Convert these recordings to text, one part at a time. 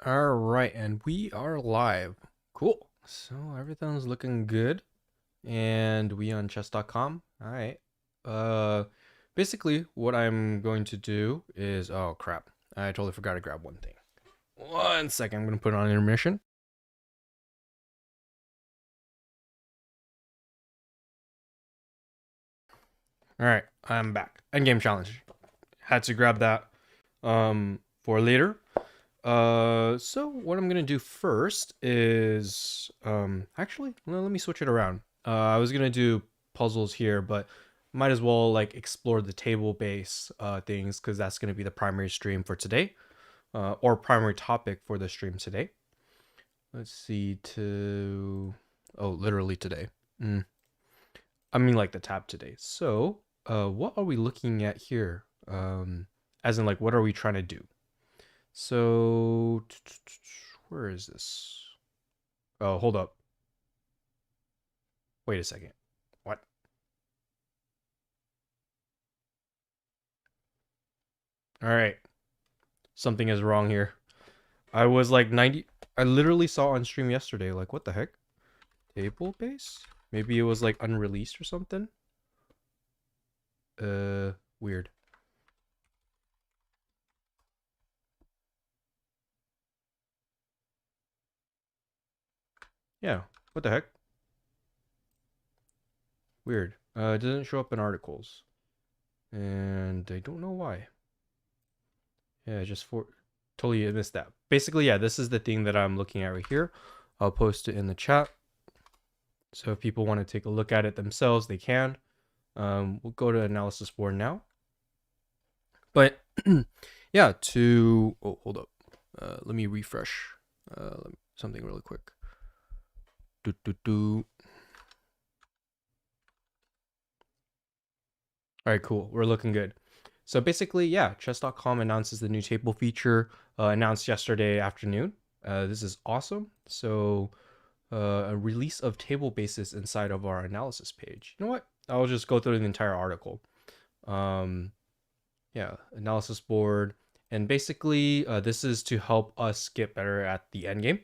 All right, and we are live. Cool. So everything's looking good, and we on chess.com. All right. Uh, Basically, what I'm going to do is, oh crap, I totally forgot to grab one thing. One second, I'm gonna put on intermission. All right, I'm back. Endgame challenge. Had to grab that for later. So what I'm gonna do first is actually let me switch it around. I was gonna do puzzles here, but might as well like explore the table base things because that's gonna be the primary stream for today, or primary topic for the stream today. Let's see to literally today. Mm. I mean like the tab today. So what are we looking at here? As in like what are we trying to do? So, where is this? Oh, hold up. Wait a second. What? All right. Something is wrong here. I was like 90. I literally saw on stream yesterday. Like, what the heck? Table base? Maybe it was like unreleased or something? Weird. Yeah. What the heck? Weird. It doesn't show up in articles. And I don't know why. Yeah, just for totally missed that. Basically, yeah, this is the thing that I'm looking at right here. I'll post it in the chat. So if people want to take a look at it themselves, they can. We'll go to analysis board now. But yeah, hold up. Let me refresh something really quick. All right, cool. We're looking good. So basically, yeah, chess.com announces the new table feature announced yesterday afternoon. This is awesome. So a release of table bases inside of our analysis page. You know what? I'll just go through the entire article. Yeah, analysis board. And basically, this is to help us get better at the end game.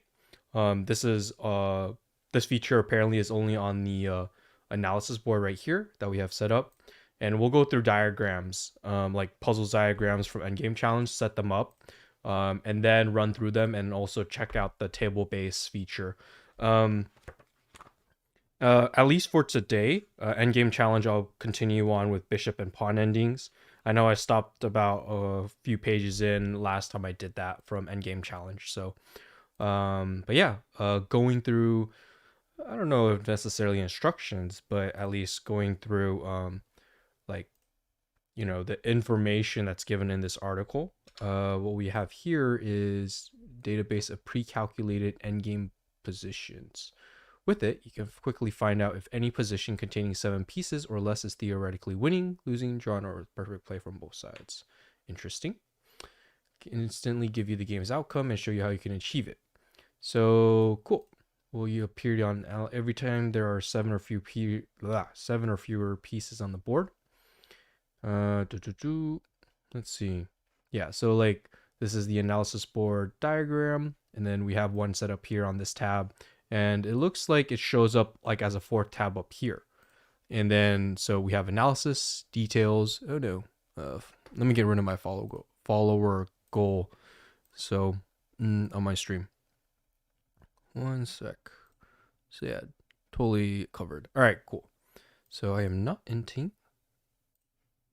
This feature apparently is only on the analysis board right here that we have set up. And we'll go through diagrams, like puzzles diagrams from Endgame Challenge, set them up, and then run through them and also check out the table base feature. At least for today, Endgame Challenge, I'll continue on with bishop and pawn endings. I know I stopped about a few pages in last time I did that from Endgame Challenge. So, but yeah, going through, I don't know if necessarily instructions, but at least going through, like, the information that's given in this article. What we have here is database of pre-calculated endgame positions. With it, you can quickly find out if any position containing 7 pieces or less is theoretically winning, losing, drawn, or perfect play from both sides. Interesting. Can instantly give you the game's outcome and show you how you can achieve it. So cool. Will you appear on every time there are 7 or fewer pieces on the board? Let's see. Yeah, so like this is the analysis board diagram, and then we have one set up here on this tab, and it looks like it shows up like as a fourth tab up here. And then so we have analysis, details. Oh no. Let me get rid of my follower goal. So on my stream. One sec. So yeah, totally covered. All right, cool. So I am not inting.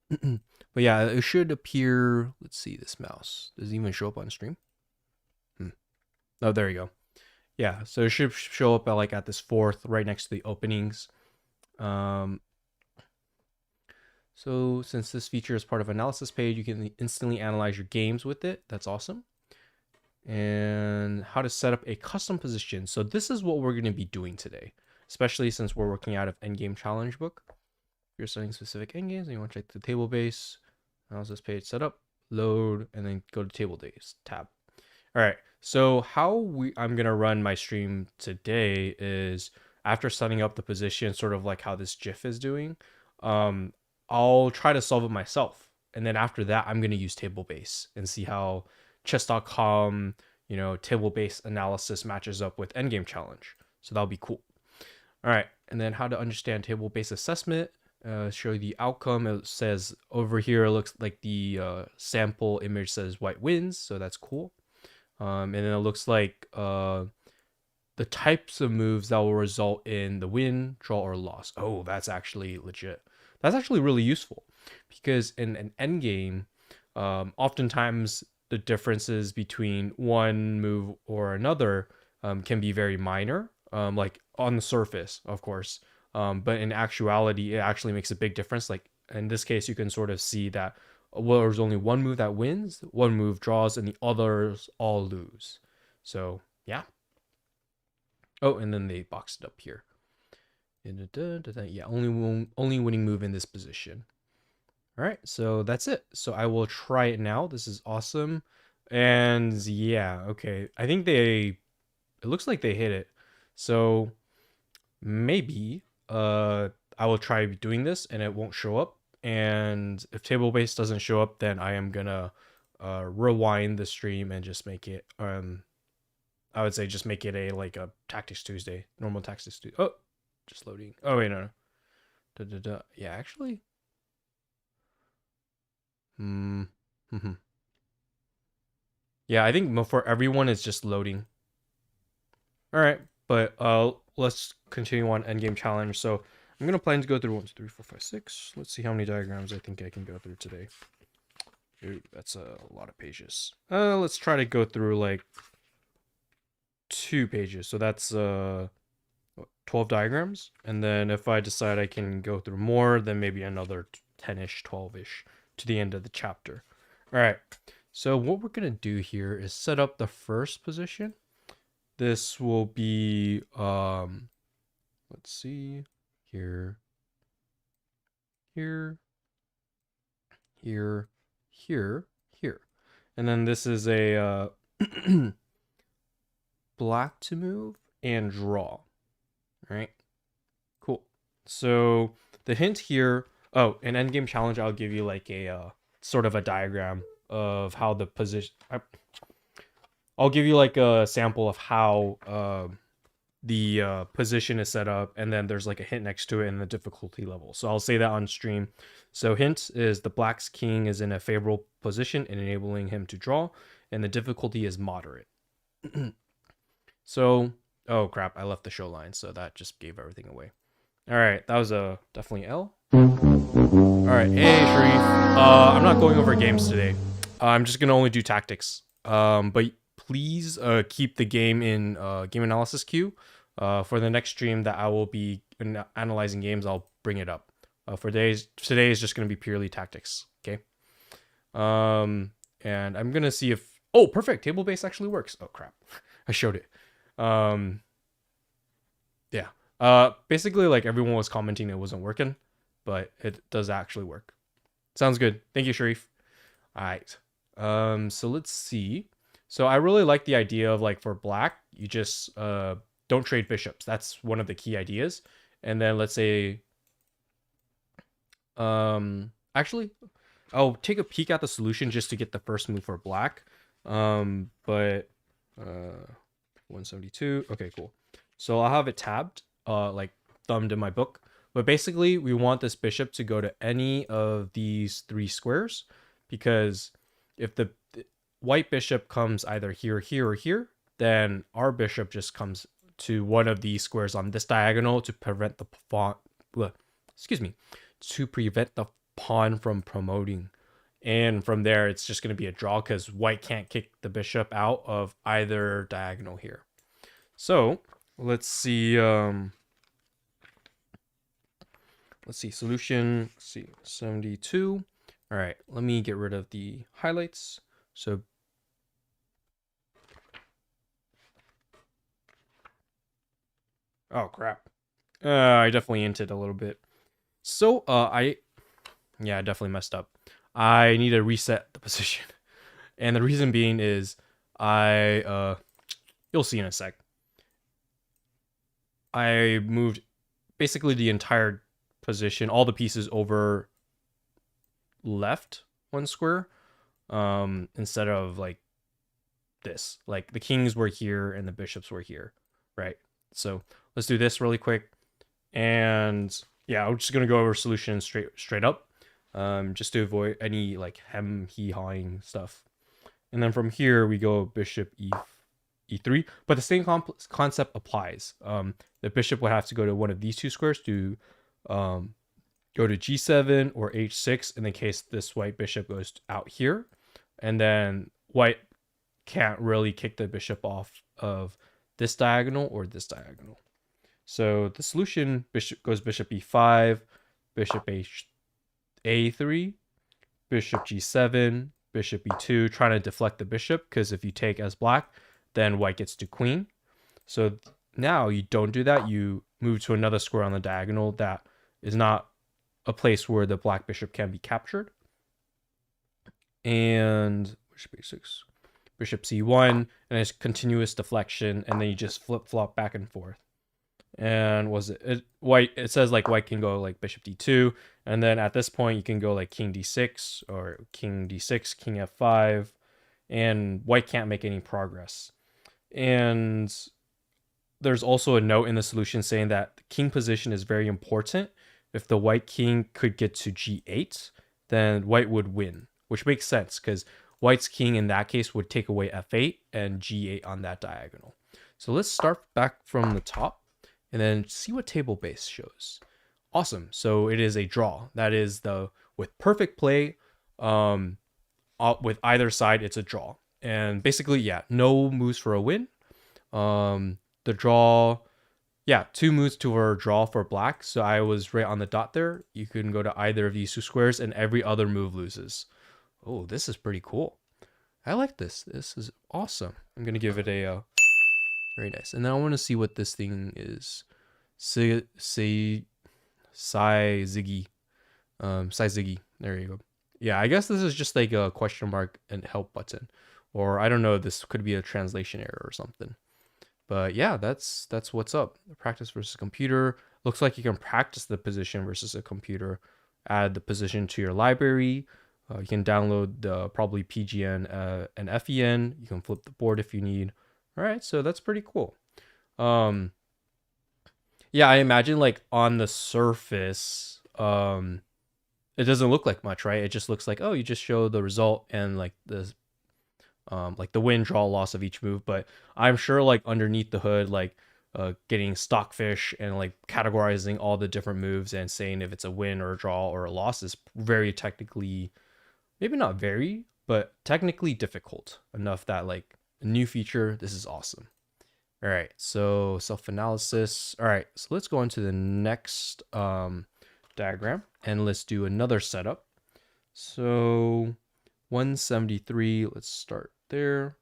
But yeah, it should appear. Let's see this mouse. Does it even show up on stream? Oh, there you go. Yeah, so it should show up at this fourth, right next to the openings. So since this feature is part of analysis page, you can instantly analyze your games with it. That's awesome. And how to set up a custom position. So this is what we're going to be doing today, especially since we're working out of Endgame Challenge book. If you're setting specific endgames and you want to check the table base, analysis page setup, load, and then go to table days tab. All right, so I'm gonna run my stream today is after setting up the position, sort of like how this GIF is doing. I'll try to solve it myself, and then after that, I'm gonna use table base and see how chess.com table-based analysis matches up with endgame challenge. So that'll be cool. All right, and then how to understand table-based assessment. Show you the outcome. It says over here, it looks like the sample image says white wins, so that's cool. And then it looks like the types of moves that will result in the win, draw, or loss. Oh, that's actually legit. That's actually really useful because in an endgame, oftentimes the differences between one move or another can be very minor, like on the surface, of course. But in actuality, it actually makes a big difference. Like in this case, you can sort of see that there's only one move that wins, one move draws, and the others all lose. So yeah. Oh, and then they boxed it up here. Yeah, only winning move in this position. All right, so that's it. So I will try it now. This is awesome. And yeah, okay. I think it looks like they hit it. So maybe I will try doing this and it won't show up. And if Tablebase doesn't show up, then I am gonna rewind the stream and just make it I would say just make it a Tactics Tuesday, normal Tactics Tuesday. Oh, just loading. Oh wait, no. Yeah, actually. Yeah, I think for everyone it's just loading. All right, but let's continue on endgame challenge. So I'm gonna plan to go through 1, 2, 3, 4, 5, 6. Let's see how many diagrams I think I can go through today. Ooh, that's a lot of pages. Let's try to go through like 2 pages. So that's 12 diagrams, and then if I decide I can go through more, then maybe another 10ish, 12ish to the end of the chapter. All right, so what we're gonna do here is set up the first position. This will be let's see, here, here, here, here, here, and then this is a black to move and draw. All right, cool. So the hint here, oh, in endgame challenge, I'll give you like a sort of a diagram of how the position. I'll give you like a sample of how the position is set up, and then there's like a hint next to it in the difficulty level. So I'll say that on stream. So hint is the black's king is in a favorable position and enabling him to draw, and the difficulty is moderate. So, oh crap, I left the show line, so that just gave everything away. All right, that was a definitely L. All right, hey Sharif. I'm not going over games today. I'm just gonna only do tactics. But please keep the game in game analysis queue. For the next stream that I will be analyzing games, I'll bring it up. For today is just gonna be purely tactics. Okay. And I'm gonna see if perfect, table base actually works. Oh crap, I showed it. Yeah. Basically like everyone was commenting it wasn't working, but it does actually work. Sounds good. Thank you, Sharif. All right. So let's see. So I really like the idea of like for black, you just don't trade bishops. That's one of the key ideas. And then let's say actually I'll take a peek at the solution just to get the first move for black. But 172. Okay, cool. So I'll have it tabbed, like thumbed in my book. But basically, we want this bishop to go to any of these 3 squares, because if the white bishop comes either here, here, or here, then our bishop just comes to one of these squares on this diagonal to prevent the pawn. To prevent the pawn from promoting. And from there, it's just going to be a draw because white can't kick the bishop out of either diagonal here. So let's see. Let's see, solution, let's see, 72. All right, let me get rid of the highlights. So oh crap. I definitely inted a little bit. So I definitely messed up. I need to reset the position. And the reason being is you'll see in a sec. I moved basically the entire position, all the pieces over left 1 square, instead of like this. Like the kings were here and the bishops were here, right? So let's do this really quick. And yeah, I'm just gonna go over solution straight up, just to avoid any like hee-hawing stuff. And then from here we go bishop e3, but the same concept applies. The bishop would have to go to one of these two squares to go to g7 or h6 in the case this white bishop goes out here, and then white can't really kick the bishop off of this diagonal or this diagonal. So the solution goes bishop e5, bishop a3, bishop g7, bishop e2, trying to deflect the bishop, because if you take as black, then white gets to queen. So now you don't do that. You move to another square on the diagonal that is not a place where the black bishop can be captured. And bishop a6, bishop c1, and it's continuous deflection, and then you just flip-flop back and forth. And white, it says like white can go like bishop d2, and then at this point you can go like king d6 or king d6, king f5, and white can't make any progress. And there's also a note in the solution saying that the king position is very important. If the white king could get to g8, then white would win, which makes sense because white's king in that case would take away f8 and g8 on that diagonal. So let's start back from the top and then see what Tablebase shows. Awesome. So it is a draw. That is with perfect play, with either side, it's a draw. And basically, yeah, no moves for a win. The draw, yeah, 2 moves to a draw for black. So I was right on the dot there. You can go to either of these 2 squares and every other move loses. Oh, this is pretty cool. I like this. This is awesome. I'm going to give it a very nice. And then I want to see what this thing is. Ziggy. Ziggy. There you go. Yeah, I guess this is just like a question mark and help button. Or I don't know, this could be a translation error or something. But yeah, that's what's up. Practice versus computer. Looks like you can practice the position versus a computer. Add the position to your library. You can download the probably PGN and FEN. You can flip the board if you need. All right, so that's pretty cool. Yeah, I imagine like on the surface, it doesn't look like much, right? It just looks like, oh, you just show the result and like the win, draw, loss of each move. But I'm sure like underneath the hood, like getting stockfish and like categorizing all the different moves and saying if it's a win or a draw or a loss is very technically, maybe not very, but technically difficult enough that like a new feature, this is awesome. All right, so self-analysis. All right, so let's go into the next diagram and let's do another setup. So 173, let's start there.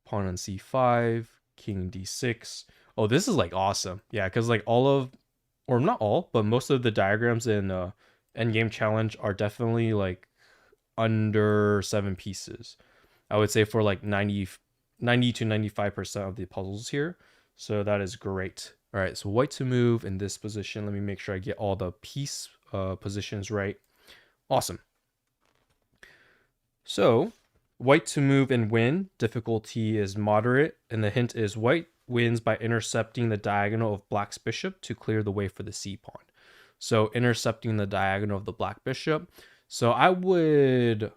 Pawn on c5, king d6. Oh, this is like awesome. Yeah, because like or not all, but most of the diagrams in Endgame Challenge are definitely like under 7 pieces. I would say for like 90 to 95% of the puzzles here. So that is great. All right, so white to move in this position. Let me make sure I get all the piece positions right. Awesome. So white to move and win, difficulty is moderate, and the hint is white wins by intercepting the diagonal of black's bishop to clear the way for the c pawn. So intercepting the diagonal of the black bishop. So I would,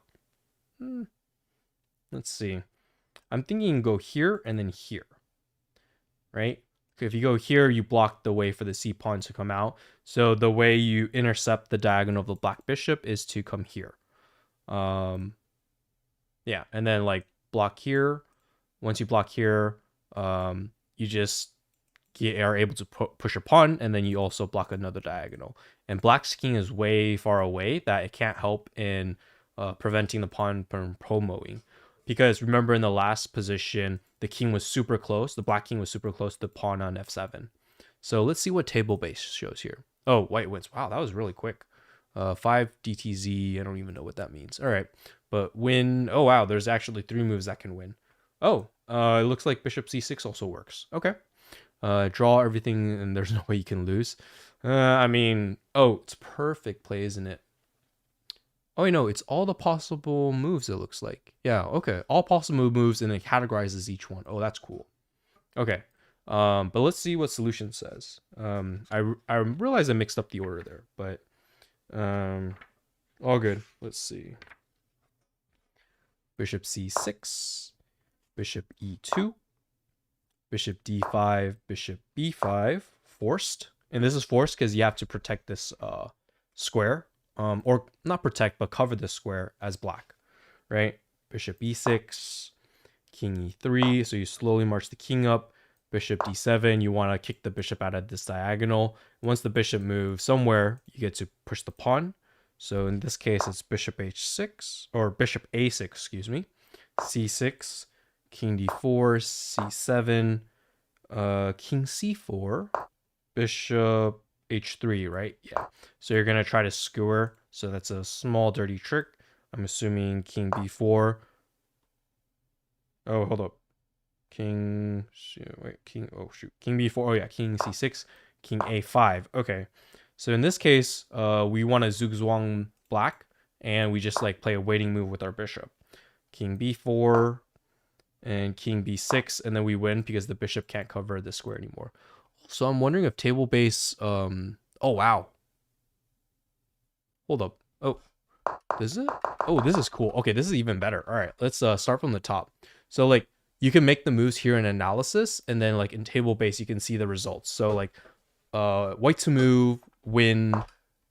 let's see. I'm thinking go here and then here, right? If you go here, you block the way for the c pawn to come out. So the way you intercept the diagonal of the black bishop is to come here. Yeah, and then like block here. Once you block here, you just are able to push a pawn, and then you also block another diagonal. And black's king is way far away that it can't help in preventing the pawn from promoing. Because remember in the last position, the king was super close. The black king was super close to the pawn on f7. So let's see what Tablebase shows here. Oh, white wins. Wow, that was really quick. 5 DTZ. I don't even know what that means. All right. But win. Oh, wow. There's actually 3 moves that can win. Oh, it looks like bishop c6 also works. Okay. Draw everything, and there's no way you can lose. I mean, oh, it's perfect play, isn't it? Oh, no, it's all the possible moves, it looks like. Yeah, okay. All possible moves, and it categorizes each one. Oh, that's cool. Okay. But let's see what solution says. I realize I mixed up the order there, but all good. Let's see. Bishop c6, bishop e2, bishop d5, bishop b5, forced. And this is forced because you have to protect this square. Or not protect, but cover this square as black, right? Bishop e6, king e3. So you slowly march the king up. Bishop d7, you want to kick the bishop out of this diagonal. Once the bishop moves somewhere, you get to push the pawn. So in this case, it's bishop h6, or bishop a6, excuse me. c6, king d4, c7, king c4, bishop h3, right? Yeah. So you're going to try to skewer. So that's a small dirty trick. I'm assuming king b4. Oh, hold up. King, wait, king, oh shoot, king b4, oh yeah, king c6, king a5. Okay, so in this case, we want to zugzwang black, and we just like play a waiting move with our bishop. King b4 and king b6, and then we win because the bishop can't cover the square anymore. So I'm wondering if Tablebase, oh wow. Hold up. Oh, is it? Oh, this is cool. Okay, this is even better. All right, let's start from the top. So like, you can make the moves here in analysis, and then like in Tablebase, you can see the results. So like white to move, win,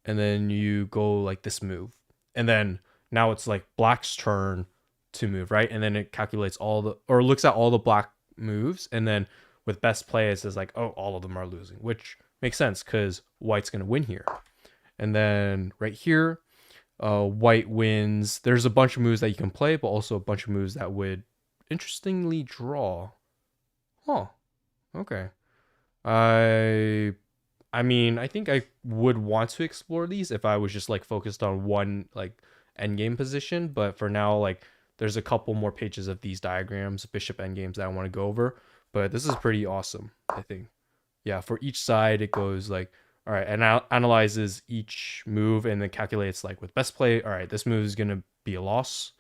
and then you go like this move. And then now it's like black's turn to move, right? And then it calculates all the, or looks at all the black moves. And then with best play, it says like, oh, all of them are losing, which makes sense because white's going to win here. And then right here, white wins. There's a bunch of moves that you can play, but also a bunch of moves that would interestingly draw. Huh. Okay. I mean, I think I would want to explore these if I was just like focused on one like endgame position, but for now, like there's a couple more pages of these diagrams, bishop endgames that I want to go over, but this is pretty awesome, I think. Yeah, for each side it goes like, all right, and analyzes each move and then calculates like with best play, all right, this move is going to be a loss.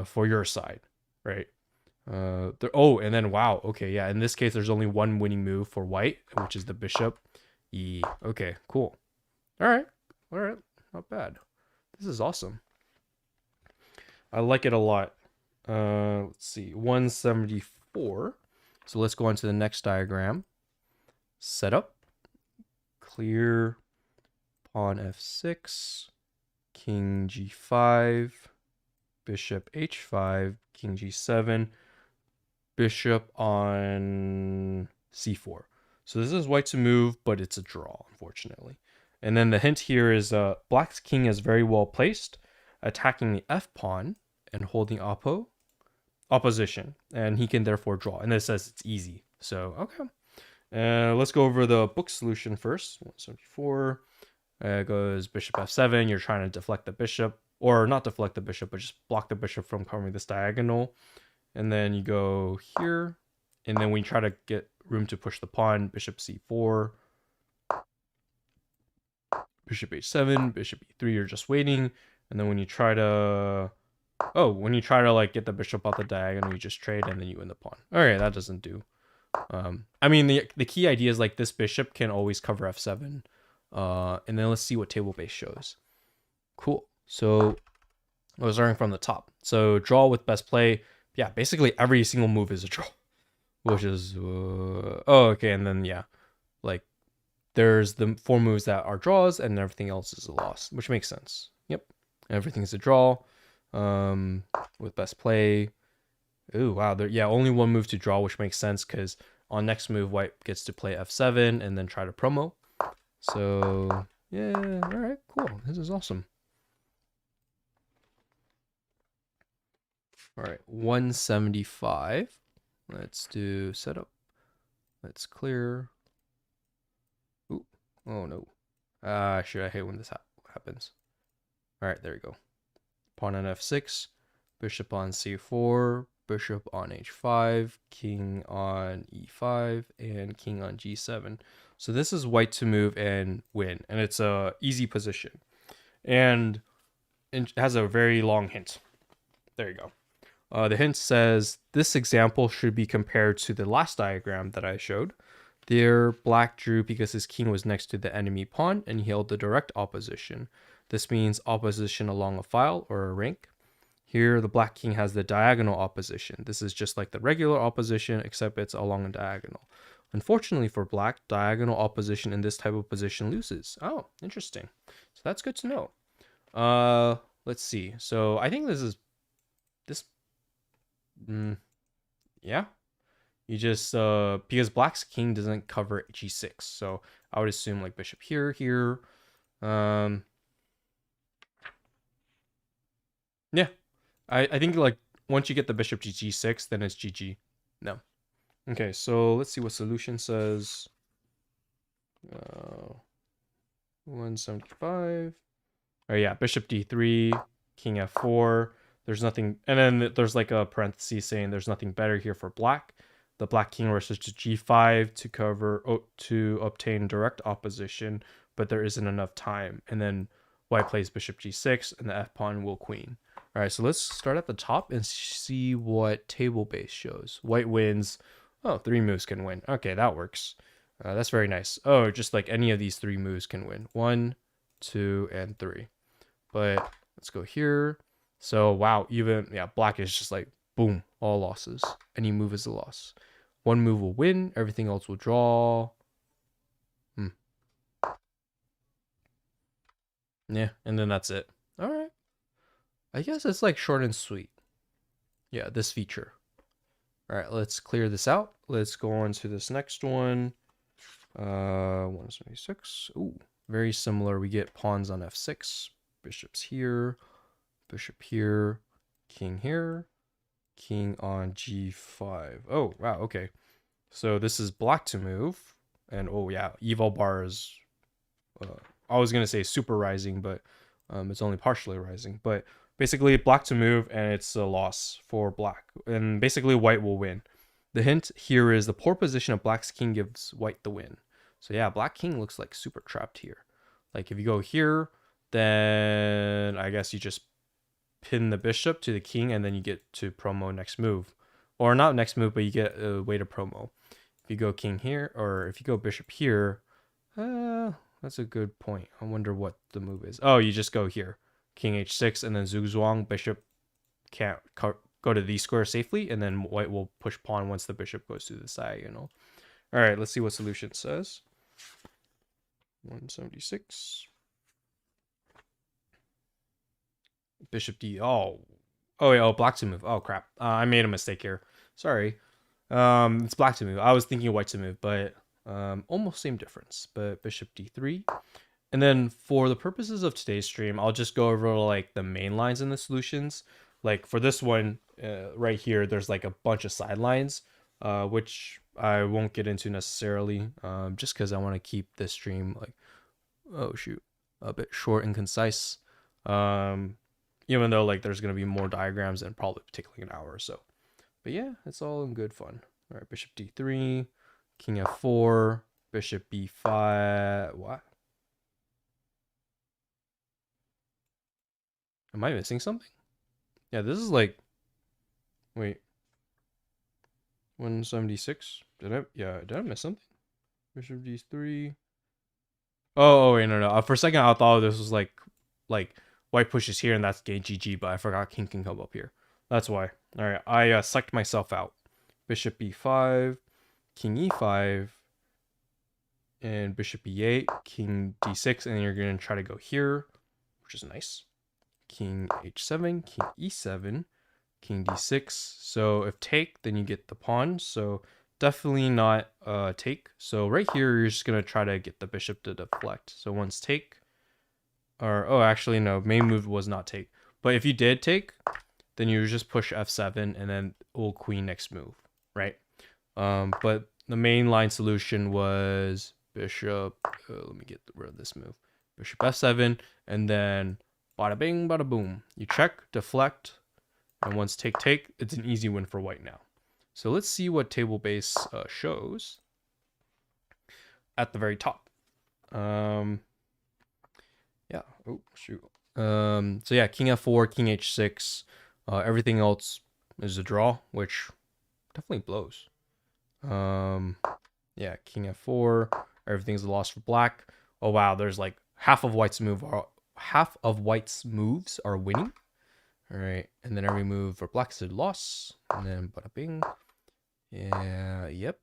For your side, right? Oh, and then wow, okay, yeah. In this case, there's only one winning move for white, which is the bishop. Okay, cool. All right, not bad. This is awesome. I like it a lot. Let's see, 174. So let's go on to the next diagram. Setup, clear, pawn f6, king g5. Bishop h5, king g7, bishop on c4. So this is white to move, but it's a draw, unfortunately. And then the hint here is black's king is very well placed, attacking the f pawn and holding opposition, and he can therefore draw. And it says it's easy. So okay, let's go over the book solution first. 174 goes bishop f7. You're trying to deflect the bishop. Or not deflect the bishop, but just block the bishop from covering this diagonal. And then you go here. And then we try to get room to push the pawn. Bishop c4. Bishop h7. Bishop e3. You're just waiting. And then when you try to... Oh, when you try to like get the bishop off the diagonal, you just trade and then you win the pawn. Alright, that doesn't do. I mean, the key idea is like this bishop can always cover f7. And then let's see what Tablebase shows. Cool. So I was starting from the top. So draw with best play. Yeah, basically every single move is a draw, which is oh, okay. And then yeah, like there's the 4 moves that are draws and everything else is a loss, which makes sense. Yep, everything's a draw. With best play. Ooh, wow. Yeah, only 1 move to draw, which makes sense because on next move, white gets to play f7 and then try to promo. So yeah, all right, cool. This is awesome. All right, 175. Let's do setup. Let's clear. Ooh, oh no. Shoot, I hate when this happens. All right, there we go. Pawn on f6, bishop on c4, bishop on h5, king on e5, and king on g7. So this is white to move and win, and it's a easy position, and it has a very long hint. There you go. The hint says this example should be compared to the last diagram that I showed. There, black drew because his king was next to the enemy pawn and he held the direct opposition. This means opposition along a file or a rank. Here, the black king has the diagonal opposition. This is just like the regular opposition, except it's along a diagonal. Unfortunately for black, diagonal opposition in this type of position loses. Oh, interesting. So that's good to know. Let's see. So I think this. Yeah. You just because black's king doesn't cover g6, so I would assume like bishop here. Yeah. I think like once you get the bishop to g6, then it's GG. No. Okay, so let's see what solution says. 175. Oh yeah, bishop d3, king f4. There's nothing, and then there's like a parenthesis saying there's nothing better here for black. The black king rushes to g5 to obtain direct opposition, but there isn't enough time. And then white plays bishop g6, and the f pawn will queen. All right, so let's start at the top and see what Tablebase shows. White wins. Oh, 3 moves can win. Okay, that works. That's very nice. Oh, just like any of these 3 moves can win. 1, 2, and 3. But let's go here. So wow, black is just like boom, all losses. Any move is a loss. 1 move will win, everything else will draw. Yeah, and then that's it. All right. I guess it's like short and sweet. Yeah, this feature. All right, let's clear this out. Let's go on to this next one. 176. Ooh, very similar. We get pawns on f6, bishops here, bishop here, king here, king on g5. Oh, wow, okay. So this is black to move. And oh yeah, eval bar is, I was going to say super rising, but it's only partially rising. But basically black to move, and it's a loss for black. And basically white will win. The hint here is the poor position of black's king gives white the win. So yeah, black king looks like super trapped here. Like if you go here, then I guess you just pin the bishop to the king, and then you get to promo next move. Or not next move, but you get a way to promo. If you go king here, or if you go bishop here, that's a good point. I wonder what the move is. Oh, you just go here. King h6, and then zugzwang, bishop can't go to the square safely, and then white will push pawn once the bishop goes to the diagonal. All right, let's see what solution says. 176. Bishop d. Oh yeah. Oh, black to move. Oh crap. I made a mistake here. Sorry. It's black to move. I was thinking white to move, but almost same difference. But bishop d3. And then for the purposes of today's stream, I'll just go over like the main lines in the solutions. Like for this one right here, there's like a bunch of side lines, which I won't get into necessarily, just because I want to keep this stream like, oh shoot, a bit short and concise. Even though like there's gonna be more diagrams and probably take like an hour or so. But yeah, it's all in good fun. All right, bishop d3, king f4, bishop b5. What? Am I missing something? Yeah, this is like, wait, 176. Did I miss something? Bishop d3. Oh wait, no. For a second, I thought this was like white pushes here and that's game GG, but I forgot king can come up here. That's why. All right, I psyched myself out. Bishop b5, king e5, and bishop e8, king d6, and you're gonna try to go here, which is nice. King h7, king e7, king d6. So if take, then you get the pawn. So definitely not take. So right here, you're just gonna try to get the bishop to deflect. So once take, or oh, actually no, main move was not take. But if you did take, then you just push f7 and then old queen next move, right? But the main line solution was bishop. Let me get rid of this move. Bishop f7, and then bada bing, bada boom. You check, deflect, and once take, it's an easy win for white now. So let's see what Tablebase shows. at the very top. Yeah. Oh shoot. So yeah, king f4, king h6. Everything else is a draw, which definitely blows. Yeah, king f4. Everything's a loss for black. Oh wow, there's like half of white's moves are winning. All right, and then every move for black's a loss, and then bada bing. Yeah, yep.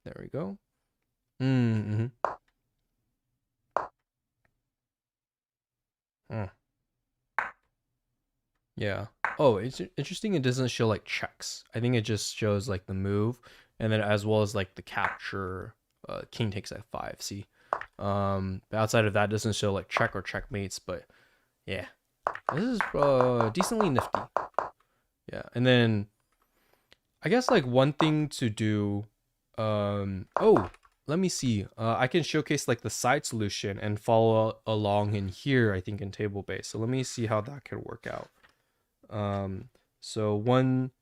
There we go. Mm-hmm. Mm. Yeah. Oh, it's interesting. It doesn't show like checks. I think it just shows like the move, and then as well as like the capture. King takes f5. See, but outside of that, it doesn't show like check or checkmates. But yeah, this is decently nifty. Yeah, and then I guess like one thing to do. Oh, let me see. I can showcase like the side solution and follow along in here. I think in Tablebase. So let me see how that could work out. Um, so one,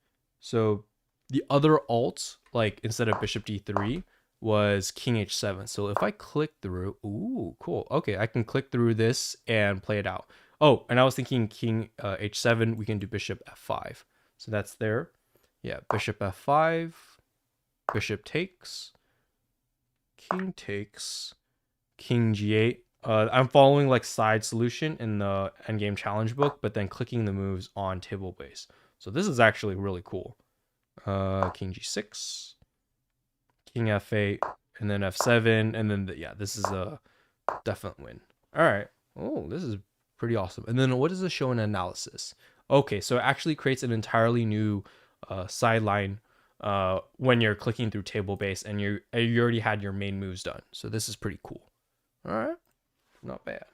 so the other alt, like instead of bishop d3, was king h7. So if I click through, ooh, cool. Okay, I can click through this and play it out. Oh, and I was thinking king h7, we can do bishop f5. So that's there. Yeah, bishop f5, bishop takes, king takes, king g8. I'm following like side solution in the endgame challenge book, but then clicking the moves on Tablebase. So this is actually really cool. King g6, king f8, and then f7, and then yeah, this is a definite win. All right. Oh, this is pretty awesome. And then what does this show in analysis? Okay, so it actually creates an entirely new sideline when you're clicking through Tablebase, and you already had your main moves done. So this is pretty cool. All right, not bad.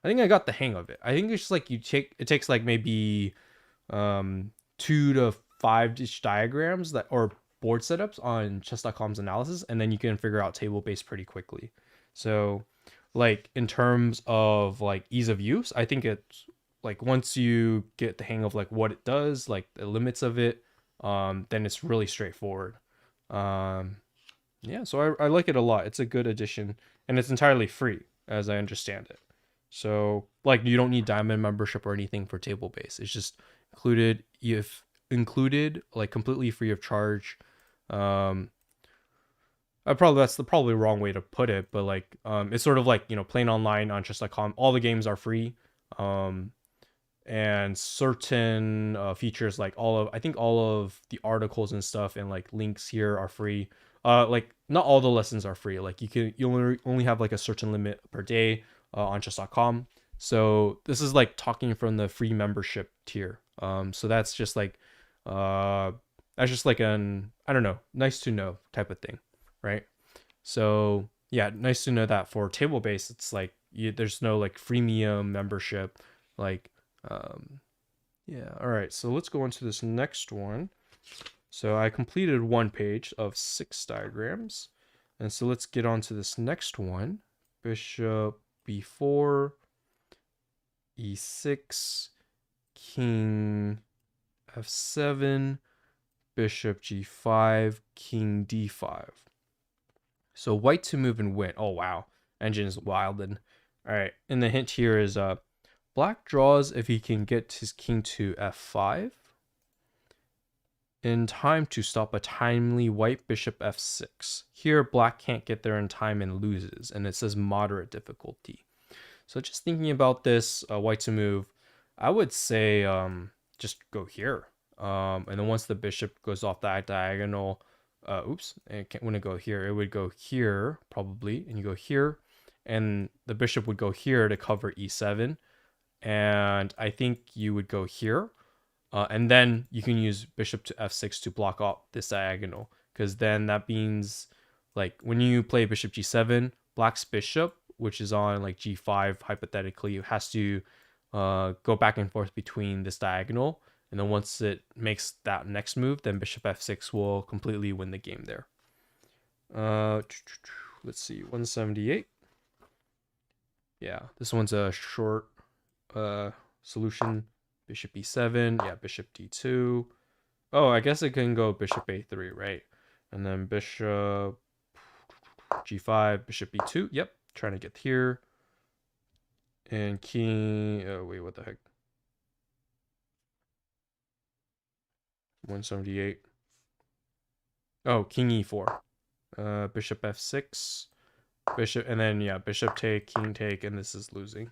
I think I got the hang of it. I think it's just like it takes like maybe 2 to 5 diagrams that or board setups on chess.com's analysis, and then you can figure out Tablebase pretty quickly. So like in terms of like ease of use, I think it's like once you get the hang of like what it does, like the limits of it, then it's really straightforward. Yeah, so I like it a lot. It's a good addition, and it's entirely free as I understand it. So like you don't need diamond membership or anything for Tablebase. It's just included like completely free of charge. Um that's the probably wrong way to put it, but like it's sort of like, playing online on chess.com. All the games are free. Um and certain features like I think all of the articles and stuff and like links here are free. Like not all the lessons are free. Like you only have like a certain limit per day on chess.com. So this is like talking from the free membership tier. So uh that's just like an, I don't know, nice to know type of thing, right? So yeah, nice to know that for Tablebase it's like there's no like freemium membership. Like yeah, all right, so let's go into this next one. So I completed one page of 6 diagrams, and so let's get on to this next one. Bishop b4, e6, king f7, bishop g5, king d5. So white to move and win. Oh wow, engine is wild. And all right, and the hint here is black draws if he can get his king to f5 in time to stop a timely white bishop f6. Here, black can't get there in time and loses, and it says moderate difficulty. So just thinking about this, white to move, I would say just go here. And then once the bishop goes off that diagonal, it wouldn't go here. It would go here probably, and you go here, and the bishop would go here to cover e7. And I think you would go here, and then you can use bishop to f6 to block off this diagonal, because then that means like when you play bishop g7, black's bishop, which is on like g5 hypothetically, has to go back and forth between this diagonal, and then once it makes that next move, then bishop f6 will completely win the game there. Let's see, 178. Yeah, this one's a short solution. Bishop e7, yeah, bishop d2. Oh, I guess it can go bishop a3, right? And then bishop G5, bishop B2. Yep, trying to get here. And king, oh wait, what the heck? 178. Oh, king E4. Bishop F6. Bishop, and then yeah, bishop take, king take, and this is losing.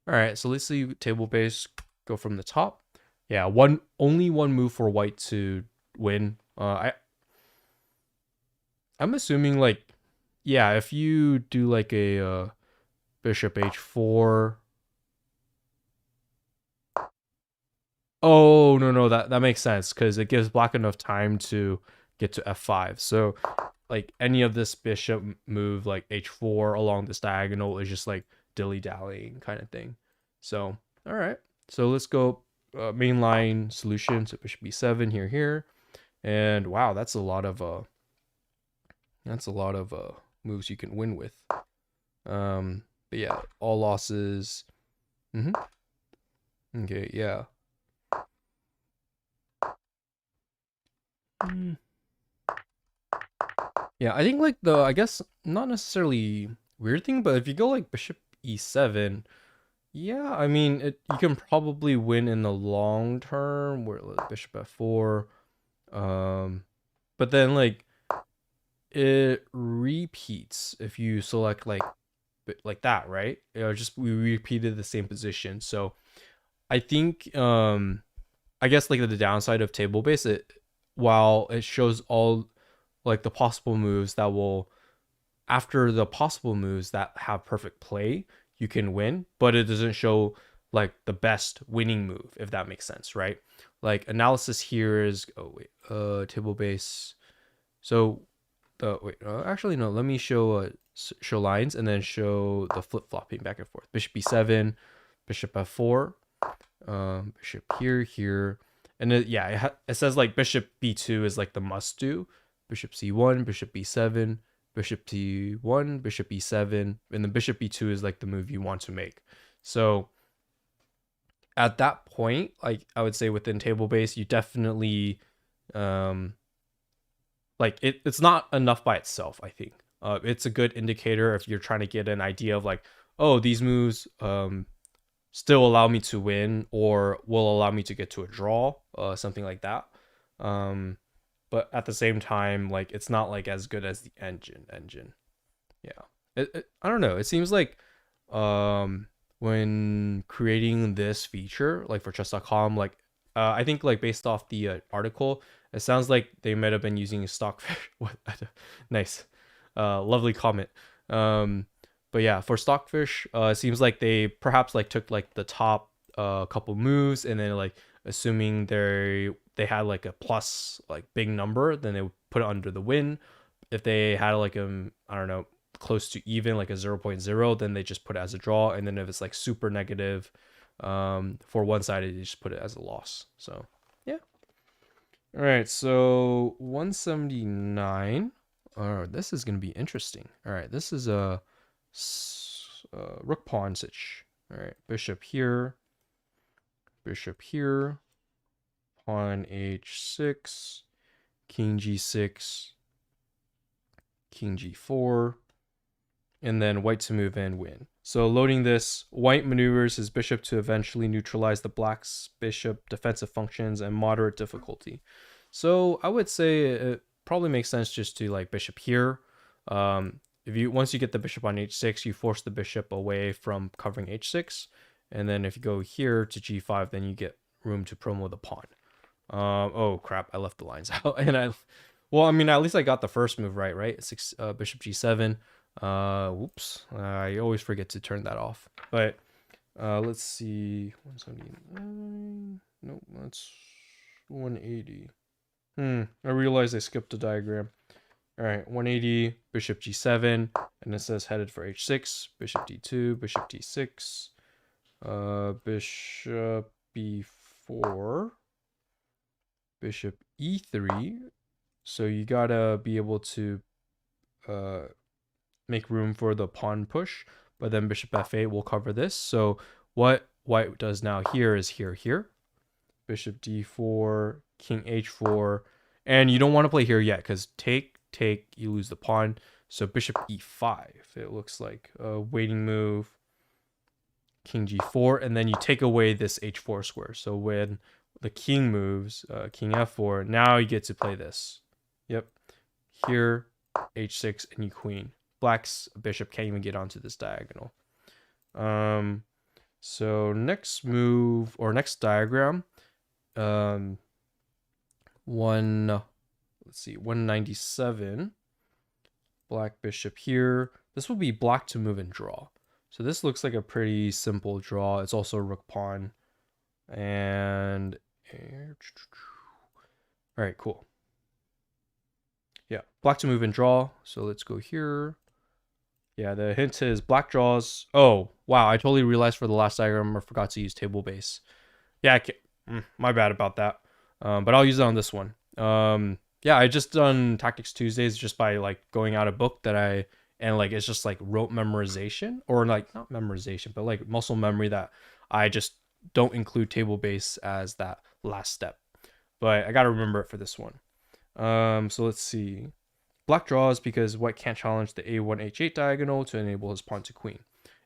All right, so let's see table base go from the top. Yeah, only one move for white to win. I'm assuming like, yeah, if you do like a bishop h4. Oh no, that makes sense because it gives black enough time to get to f5. So like any of this bishop move like h4 along this diagonal is just like dilly-dallying kind of thing. So all right, so let's go mainline solution. So bishop b7 here, and wow, that's a lot of moves you can win with. But yeah, all losses. Okay, yeah. Yeah, I think like I guess not necessarily weird thing, but if you go like bishop e7, yeah, I mean you can probably win in the long term where like, bishop f4. But then like it repeats if you select like that, right? Just we repeated the same position. So I think I guess like the downside of table base, while it shows all like the possible moves that will, after the possible moves that have perfect play, you can win, but it doesn't show like the best winning move, if that makes sense, right? Like analysis here is, oh wait, table base. So actually no, let me show lines and then show the flip-flopping back and forth. Bishop b7, bishop f4, bishop here, and it says like bishop b2 is like the must do. Bishop c1, bishop b7, bishop t1, bishop e7, and then bishop b2 is like the move you want to make. So at that point, like I would say within table base, you definitely like it's not enough by itself. I think it's a good indicator if you're trying to get an idea of like, oh, these moves still allow me to win or will allow me to get to a draw, something like that. But at the same time, like it's not like as good as the engine. Yeah, I don't know. It seems like when creating this feature, like for chess.com, like I think like based off the article, it sounds like they might have been using Stockfish. What? Nice, lovely comment. But yeah, for Stockfish, it seems like they perhaps like took like the top couple moves and then like assuming they had like a plus like big number, then they would put it under the win. If they had like I don't know, close to even like a 0.0, then they just put it as a draw. And then if it's like super negative for one side, they just put it as a loss. So yeah. All right, so 179. This is gonna be interesting. All right, this is a rook pawn sitch. All right, bishop here, pawn h6, king g6, king g4, and then white to move in, win. So loading this, white maneuvers his bishop to eventually neutralize the black's bishop defensive functions and moderate difficulty. So I would say it probably makes sense just to like bishop here. Once you get the bishop on h6, you force the bishop away from covering h6, and then if you go here to g5, then you get room to promo the pawn. Oh crap, I left the lines out, and I mean at least I got the first move right, bishop g7. Whoops, I always forget to turn that off. But let's see, 179. Nope, that's 180. I realized I skipped a diagram. All right, 180, bishop g7, and it says headed for h6, bishop d2, bishop d6, bishop b4, bishop e3. So you gotta be able to make room for the pawn push, but then bishop f8 will cover this. So what white does now here is here, bishop d4, king h4, and you don't want to play here yet because take, you lose the pawn. So bishop e5, it looks like a waiting move. King g4, and then you take away this h4 square. So when the king moves, king f4, now you get to play this. Yep. Here, h6, and you queen. Black's bishop can't even get onto this diagonal. So next move, or next diagram, let's see, 197. Black bishop here. This will be black to move and draw. So this looks like a pretty simple draw. It's also rook pawn. And all right, cool. Yeah, black to move and draw. So let's go here. Yeah, the hint is black draws. Oh, wow. I totally realized for the last diagram I forgot to use table base. Yeah, my bad about that. But I'll use it on this one. Yeah, I just done Tactics Tuesdays just by like going out a book that it's just like rote memorization, or like not memorization, but like muscle memory, that I just don't include table base as that last step. But I got to remember it for this one. So let's see. Black draws because white can't challenge the a1 h8 diagonal to enable his pawn to queen.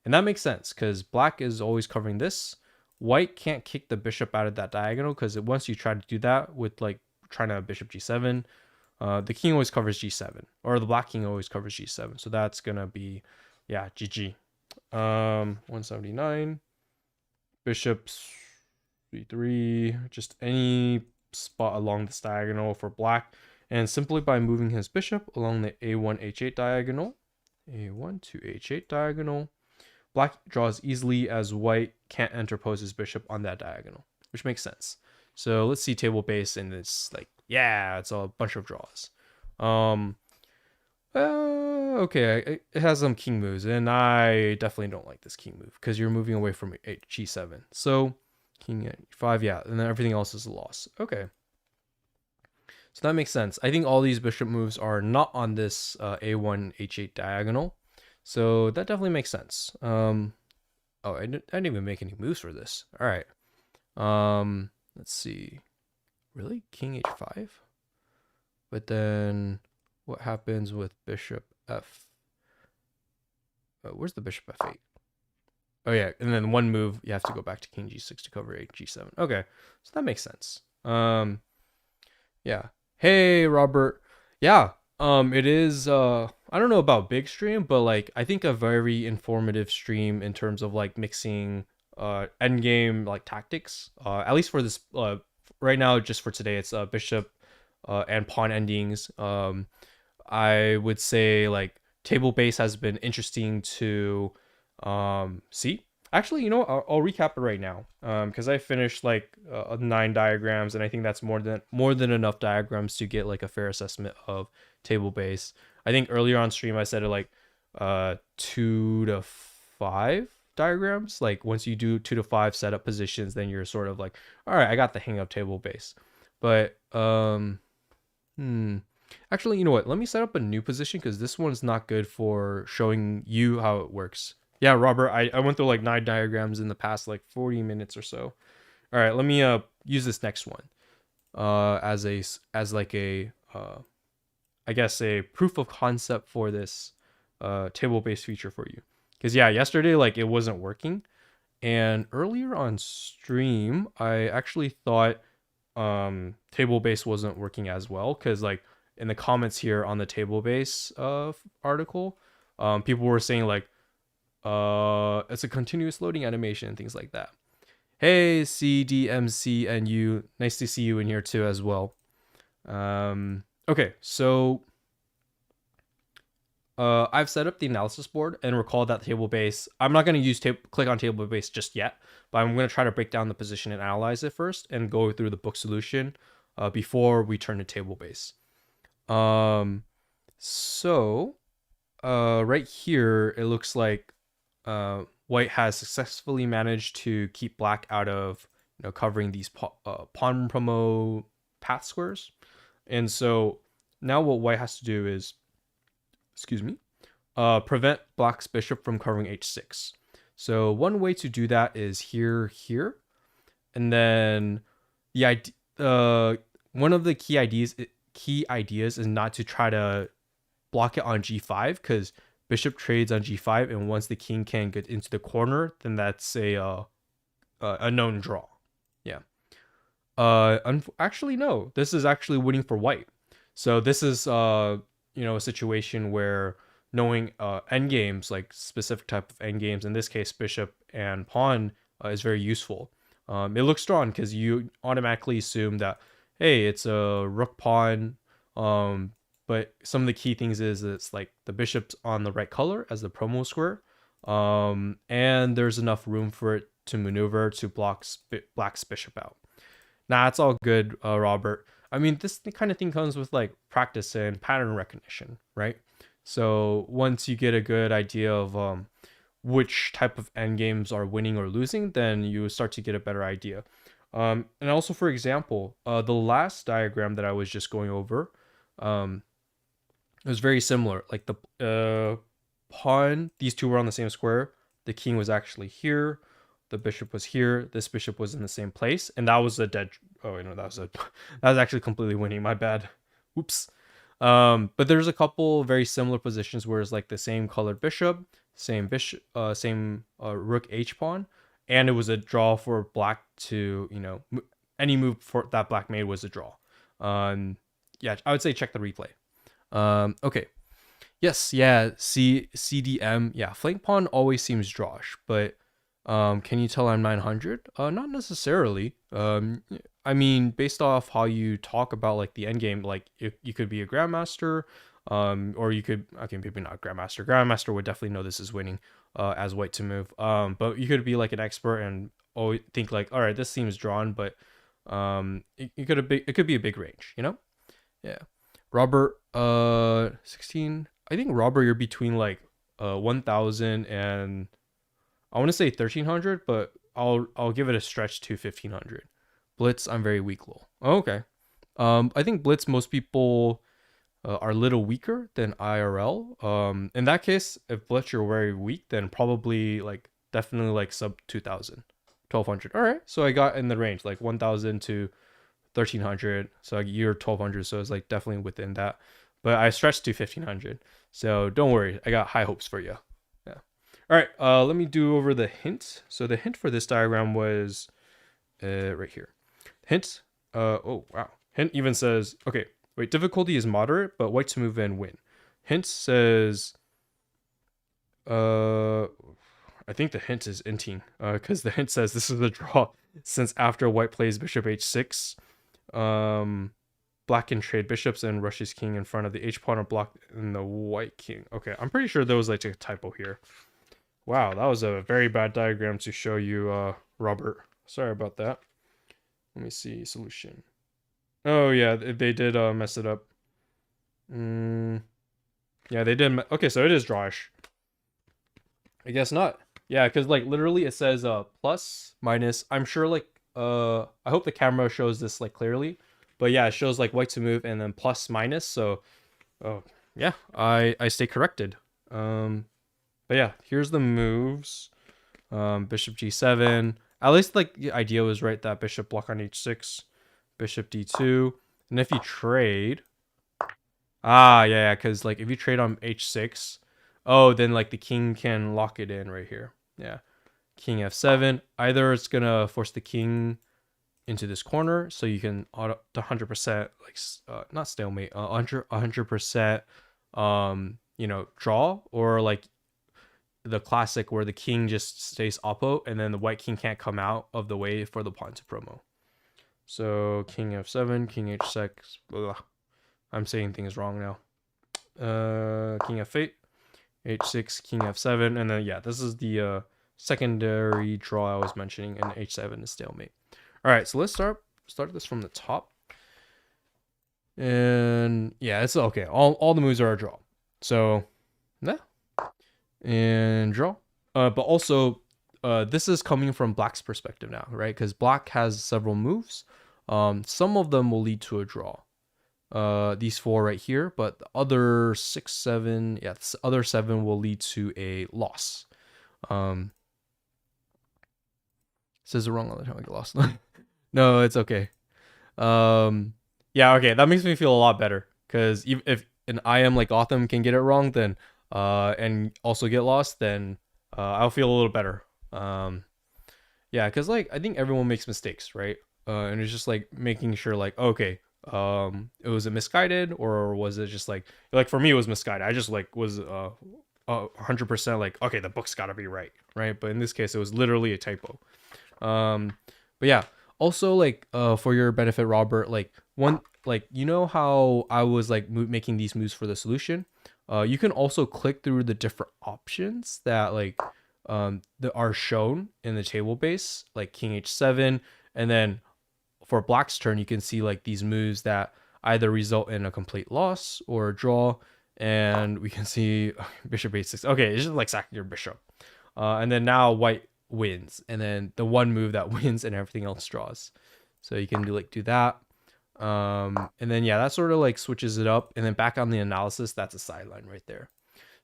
And that makes sense because black is always covering this. White can't kick the bishop out of that diagonal because once you try to do that with like trying to bishop g7, the king always covers g7, or the black king always covers g7. So that's gonna be, yeah, GG. 179. Bishops b3, just any spot along this diagonal for black. And simply by moving his bishop along the a1 h8 diagonal, a1 to h8 diagonal, black draws easily as white can't interpose his bishop on that diagonal, which makes sense. So let's see table base, and it's like, yeah, it's a bunch of draws. Okay, it has some king moves, and I definitely don't like this king move because you're moving away from g7. So king e5, yeah, and then everything else is a loss. Okay. So that makes sense. I think all these bishop moves are not on this a1 h8 diagonal. So that definitely makes sense. Oh, I didn't even make any moves for this. All right. Let's see. Really? King h5? But then what happens with bishop f? Where's the bishop f8? Oh, yeah. And then one move, you have to go back to king g6 to cover g7. Okay. So that makes sense. Yeah. Hey, Robert. Yeah. It is, I don't know about big stream, but like, I think a very informative stream in terms of like mixing, endgame like tactics, at least for this, right now, just for today, it's, bishop, and pawn endings. I would say like table base has been interesting to, see. Actually, you know what? I'll recap it right now, because I finished like 9 diagrams, and I think that's more than enough diagrams to get like a fair assessment of table base. I think earlier on stream I said it like 2 to 5 diagrams. Like once you do 2 to 5 setup positions, then you're sort of like, all right, I got the hang of table base. But actually, you know what? Let me set up a new position because this one's not good for showing you how it works. Yeah, Robert, I went through like 9 diagrams in the past like 40 minutes or so. All right, let me use this next one as like a I guess a proof of concept for this table-based feature for you. Because yeah, yesterday like it wasn't working, and earlier on stream I actually thought table-based wasn't working as well, because like in the comments here on the table-based article, people were saying like it's a continuous loading animation and things like that. Hey, CDMC and you, nice to see you in here too as well. Okay, so I've set up the analysis board, and recall that table base, I'm not going to use click on table base just yet, but I'm going to try to break down the position and analyze it first and go through the book solution before we turn to table base. So right here, it looks like white has successfully managed to keep black out of covering these pawn promo path squares. And so now what white has to do is, prevent black's bishop from covering h6. So one way to do that is here. And then the one of the key ideas is not to try to block it on g5 because bishop trades on g5, and once the king can get into the corner, then that's a known draw. Yeah. Actually, no. This is actually winning for white. So this is a situation where knowing endgames, like specific type of endgames, in this case bishop and pawn, is very useful. It looks drawn because you automatically assume that, hey, it's a rook pawn. But some of the key things is it's like the bishop's on the right color as the promo square. And there's enough room for it to maneuver to block black's bishop out. Nah, it's all good, Robert. I mean, this kind of thing comes with like practice and pattern recognition, right? So once you get a good idea of which type of endgames are winning or losing, then you start to get a better idea. And also, for example, the last diagram that I was just going over, it was very similar. Like the pawn, these two were on the same square. The king was actually here. The bishop was here. This bishop was in the same place, and that was a dead. Oh, that was actually completely winning. My bad. Oops. But there's a couple very similar positions where it's like the same colored bishop, same rook h pawn, and it was a draw for black to any move for that black made was a draw. Yeah, I would say check the replay. Okay. Yes, yeah. CDM. Yeah, flank pawn always seems drawish, but can you tell I'm 900? Not necessarily. I mean, based off how you talk about like the end game, like you could be a grandmaster, or you could, okay, maybe not grandmaster. Grandmaster would definitely know this is winning, as white to move. But you could be like an expert and always think like, all right, this seems drawn, but it could be a big range, Yeah. Robert, 16. I think Robert, you're between like 1,000 and I want to say 1,300, but I'll give it a stretch to 1,500. Blitz, I'm very weak low. Oh, okay. I think Blitz, most people are a little weaker than IRL. In that case, if Blitz you're very weak, then probably like definitely like sub 2,000, 1,200. All right, so I got in the range like 1,000 to 1,300. So you're 1,200, so it's like definitely within that. But I stretched to 1,500, so don't worry, I got high hopes for you. Yeah. All right, let me do over the hint. So the hint for this diagram was right here. Hint. Oh wow. Hint even says, okay, wait, difficulty is moderate, but white to move and win. Hint says, I think the hint is inting, because the hint says this is the draw since after white plays bishop h6, black can trade bishops and rushes king in front of the h pawn or block in the white king. Okay, I'm pretty sure there was like a typo here. Wow, that was a very bad diagram to show you, Robert. Sorry about that. Let me see, solution. Oh yeah, they did mess it up. Yeah, they did. Okay, so it is drawish. I guess not. Yeah, because like literally it says plus, minus. I'm sure like I hope the camera shows this like clearly. But yeah, it shows like white to move and then plus minus. So oh yeah, I stay corrected. But yeah, here's the moves. Bishop g7. At least like the idea was right that bishop block on h6, bishop d2. And if you trade, yeah, because like if you trade on h6, oh, then like the king can lock it in right here. Yeah, king f7. Either it's gonna force the king into this corner, so you can 100% like not stalemate, 100% draw, or like the classic where the king just stays oppo and then the white king can't come out of the way for the pawn to promo. So king f7, king h6. Blah. I'm saying things wrong now. King f8, h6, king f7, and then yeah, this is the secondary draw I was mentioning, and h7 is stalemate. All right, so let's start this from the top. And yeah, it's okay. All the moves are a draw. So yeah, and draw. But also, this is coming from black's perspective now, right? Because black has several moves. Some of them will lead to a draw. These 4 right here, but the other 6, 7, yeah, the other 7 will lead to a loss. Says it wrong all the time. I get lost. No, it's okay. Yeah, okay, that makes me feel a lot better because if an IM like Gotham can get it wrong, then and also get lost, then I'll feel a little better. Yeah, because like I think everyone makes mistakes, right? And it's just like making sure like okay, it was it misguided or was it just like for me it was misguided. I just like was 100% like okay, the book's got to be right? But in this case, it was literally a typo. Um, but yeah, also like for your benefit, Robert, like one like you know how I was like making these moves for the solution. You can also click through the different options that like that are shown in the table base, like King H7, and then for Black's turn, you can see like these moves that either result in a complete loss or a draw, and we can see Bishop H6. Okay, it's just like sacking your bishop. And then now white wins, and then the one move that wins and everything else draws. So you can do that. And then yeah, that sort of like switches it up. And then back on the analysis, that's a sideline right there.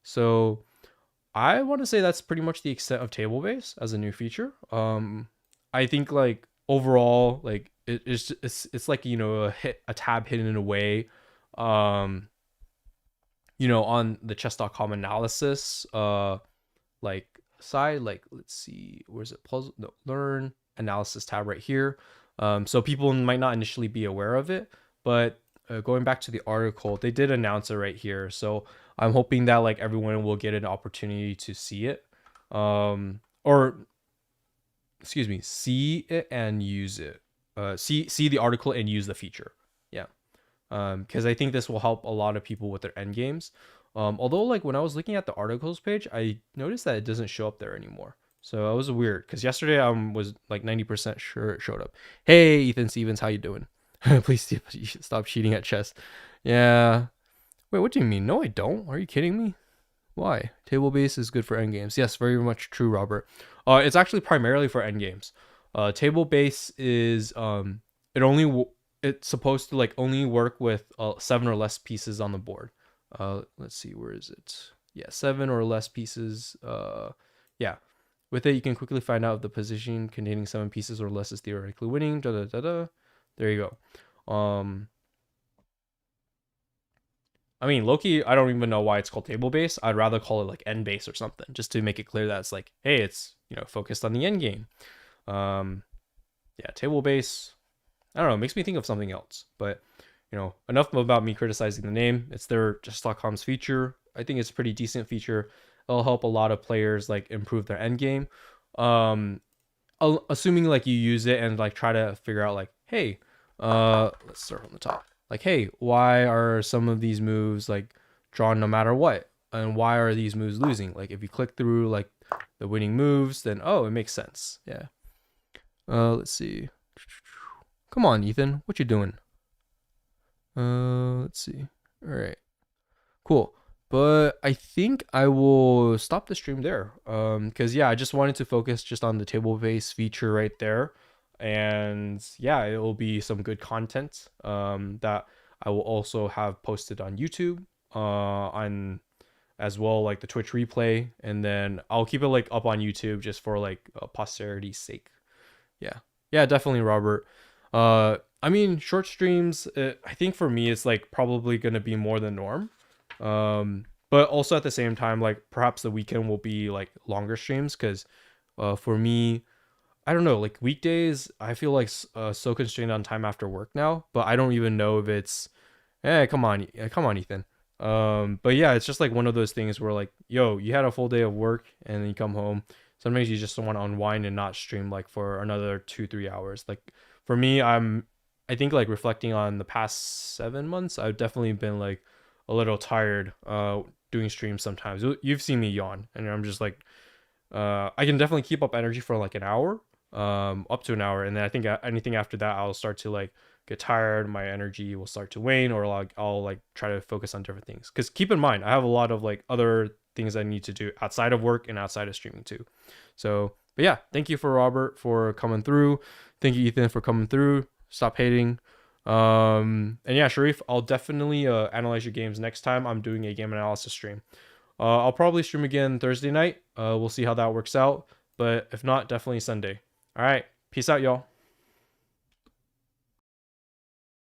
So I want to say that's pretty much the extent of table base as a new feature. I think like overall, like it's like a tab hidden away. Um, on the chess.com analysis, like side, like let's see, where's it? Puzzle, no, learn analysis tab right here. So people might not initially be aware of it, but going back to the article, they did announce it right here. So I'm hoping that like everyone will get an opportunity to see it, or excuse me, see it and use it. See the article and use the feature. Yeah, because I think this will help a lot of people with their end games. Although like when I was looking at the articles page, I noticed that it doesn't show up there anymore. So it was weird because yesterday I was like 90% sure it showed up. Hey, Ethan Stevens, how you doing? Please stop cheating at chess. Yeah. Wait, what do you mean? No, I don't. Are you kidding me? Why? Table base is good for endgames. Yes, very much true, Robert. It's actually primarily for endgames. Table base is it's supposed to like only work with 7 or less pieces on the board. Let's see, where is it? Yeah, 7 or less pieces. Yeah. With it, you can quickly find out if the position containing 7 pieces or less is theoretically winning. Da da da da. There you go. I mean, Loki, I don't even know why it's called table base. I'd rather call it like end base or something, just to make it clear that it's like, hey, it's focused on the end game. Yeah, table base. I don't know, it makes me think of something else. But enough about me criticizing the name. It's their chess.com's feature. I think it's a pretty decent feature. It'll help a lot of players like improve their end game. Assuming like you use it and like try to figure out like, hey, let's start from the top. Like, hey, why are some of these moves like drawn no matter what? And why are these moves losing? Like if you click through like the winning moves, then oh, it makes sense. Yeah. Let's see. Come on, Ethan, what you doing? Let's see. All right. Cool. But I think I will stop the stream there. Because yeah, I just wanted to focus just on the table base feature right there. And yeah, it will be some good content that I will also have posted on YouTube, on as well like the Twitch replay, and then I'll keep it like up on YouTube just for like posterity's sake. Yeah, definitely, Robert. I mean, short streams, I think for me it's like probably gonna be more the norm. But also at the same time, like perhaps the weekend will be like longer streams because for me, I don't know, like weekdays, I feel like so constrained on time after work now, but I don't even know if it's, come on, Ethan. But yeah, it's just like one of those things where like, yo, you had a full day of work and then you come home. Sometimes you just want to unwind and not stream like for another 2-3 hours. Like for me, I think like reflecting on the past 7 months, I've definitely been like a little tired doing streams sometimes. You've seen me yawn and I'm just like, I can definitely keep up energy for like an hour, up to an hour, and then I think anything after that I'll start to like get tired, my energy will start to wane, or like I'll like try to focus on different things, because keep in mind I have a lot of like other things I need to do outside of work and outside of streaming too. So but yeah, thank you for Robert for coming through, thank you Ethan for coming through, stop hating. And yeah, Sharif, I'll definitely analyze your games next time I'm doing a game analysis stream. I'll probably stream again Thursday night. We'll see how that works out. But if not, definitely Sunday. All right. Peace out, y'all.